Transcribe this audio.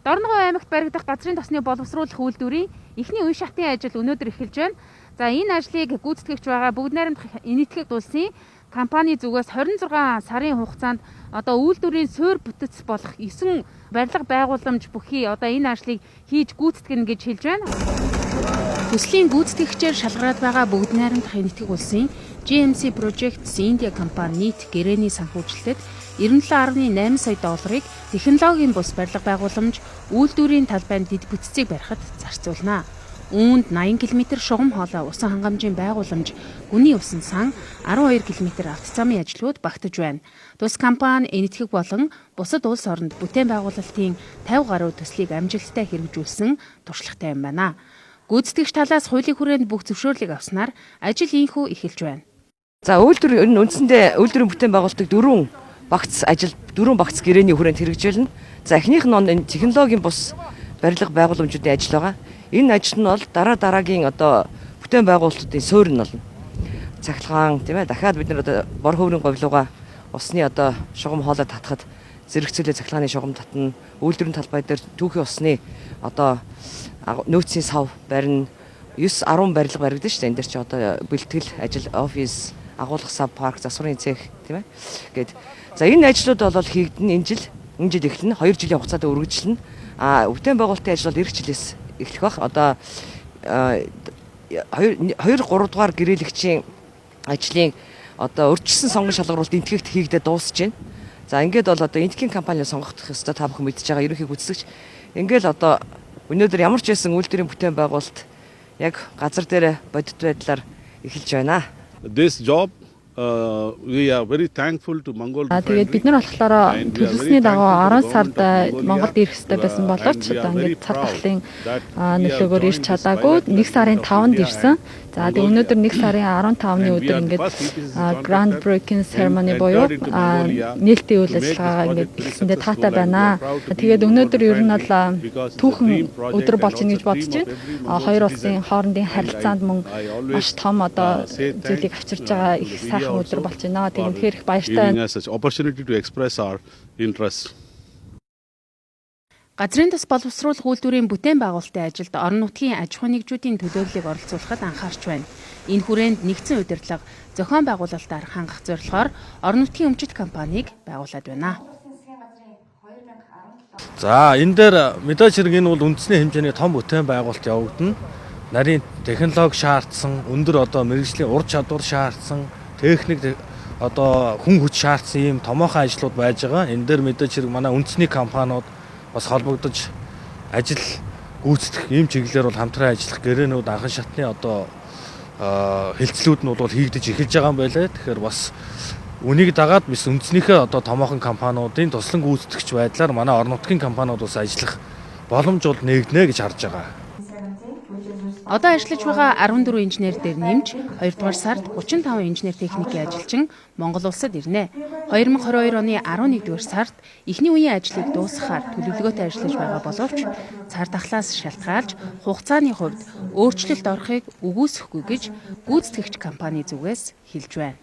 Дорногов аймагт баригдах газрын тосны боловсруулах үйлдвэрийн эхний үе шатын ажил өнөөдөр эхэлж байна. За энэ ажлыг гүйцэтгэгч байгаа Бүгд найрамдах энэтхэг улсын компани зүгээс 26 сарын хугацаанд одоо үйлдвэрийн суурь бүтэц болох 9 барилга байгууламж бүхий одоо энэ ажлыг хийж гүйцэтгэнэ гэж хэлж байна. Төслийн гүйцэтгэгчээр шалгараад байгаа Бүгд найрамдах энэтхэг улсын GMC Projects India компани нийт гэрээний санхүүжилтэд 97.8 сая долларыг технологийн бус барилга байгууламж үйлдвэрийн талбайд дэд бүтцийг барихад зарцуулнаа. Үүнд 80 км шугам хоолой усан хангамжийн байгууламж, гүний усан сан, 12 км автозамын ажлууд багтаж байна. Тус компани энэтхэг болон бусад улс оронд бүтээн байгуулалтын 50 гаруй төслийг амжилттай хэрэгжүүлсэн туршлагатай юм байна. Гүйцэтгэгч талаас хуулийн хүрээнд бүх зөвшөөрлийг авснаар ажил инхүү эхэлж байна. За үйлдвэр үндсэндээ үйлдвэрийн бүтээн байгуулалтыг 4 багц гэрээний хүрээнд хэрэгжүүлнэ. За эхнийх нь энэ технологийн бус барилга байгууламжуудын ажил байгаа. Энэ ажил нь бол дараагийн одоо бүтээн байгуулалтын суурь нь болно. Цахилгаан тийм ээ дахиад бид нар одоо бор хөврийн говьлууга усны одоо шугам хоолой татахад зэрэгцүүлээ цахилгааны шугам татна. Үйлдвэрийн талбай дээр түүхийн усны одоо нөөцийн сав барина. 9-10 барилга баригдана шүү дээ. Энд дэр чи одоо бэлтгэл ажил, офис, агуулгах сав, парк, засварын цех тийм ээ. Гэт за энэ ажлууд бол хийгдэн энэ жил эхэлнэ. 2 жилийн хугацаанд үргэлжлэнэ. Бүтээн байгуулалтын ажил бол эх жилээс эхлэх бах. Одоо 2-3 дугаар гэрээлэгчийн ажлын одоо урьдчилсан сонгон шалгаруулалт энтгэгт хийгдээ дуусж байна. За ингээд бол одоо энтхийн компани сонгох ёстой та бүхэн мэдж байгаа ерөнхий гүйцэтгэгч. Ингээл одоо өнөөдөр ямар ч байсан үйлдвэрийн бүтээн байгуулалт яг газар дээр бодит байдлаар эхэлж байна. This job we are very thankful to Mongol. Тэгээд бид нар болохоор төлөвлөсний дагуу 10 сард Монголд ирэх хэрэгтэй байсан боловч одоо ингээд цар тахлын нөлөөгөөр ирч чадаагүй 1 сарын 5-нд ирсэн. За тэгээд өнөөдөр 1 сарын 15-ны өдөр ингээд Grand Breaking Ceremony буюу нээлтийн үйл ажиллагаа ингээд эхлэсэндээ таатай байна. Тэгээд өнөөдөр ер нь бол түүхэн өдөр болж ийн гэж бодож байна. Хоёр улсын хоорондын харилцаанд мөн маш том одоо зүйлийг авчирч байгаа их сайхан өдөр болж байна. Тэгээд үнэхээр их баяртай байна. Opportunity to express our interest. Газрын тос боловсруулах үйлдвэрийн бүтээн байгуулалтын ажилд орон нутгийн аж ахуй нэгжүүдийн төлөөллийг оролцуулахад анхаарч байна. Энэ хүрээнд нэгдсэн удирдлага зохион байгуулалтаар хангах зорилгоор орон нутгийн өмчит компанийг байгуулад байна. За энэ дээр мэдээж хэрэг энэ бол үндэсний хэмжээний том бүтээн байгуулалт явагдана. Нарийн технологи шаардсан, өндөр одоо мэргэжлийн ур чадвар шаардсан, техник одоо хүн хүч шаардсан ийм томоохон ажлууд байж байгаа. Энэ дээр мэдээж хэрэг манай үндэсний компаниуд бас холбогдож ажил гүйцэтгэх ийм чиглэлээр бол хамтран ажиллах гэрээнүүд анхан шатны одоо хэлцлүүд нь бол хийгдэж эхэлж байгаа юм байлаа. Тэгэхээр бас үнийг дагаад бис үндэснийхээ одоо томоохон компаниудын туслан гүйцэтгэгч байдлаар манай орон нутгийн компаниуд бас ажиллах боломж бол нэгднэ гэж харж байгаа. Одоо ажиллаж байгаа 14 инженер дээр нэмж 2 дугаар сард 35 инженер техникийн ажилчин Монгол улсад ирнэ. 2022 оны 11 дугаар сард эхний үеийн ажлыг дуусгахаар төлөвлөгөөтэй ажиллаж байгаа боловч цар тахлаас шалтгаалж хугацааны хувьд өөрчлөлт орохыг үгүйсэхгүй гэж гүйцэтгэгч компани зүгээс хэлж байна.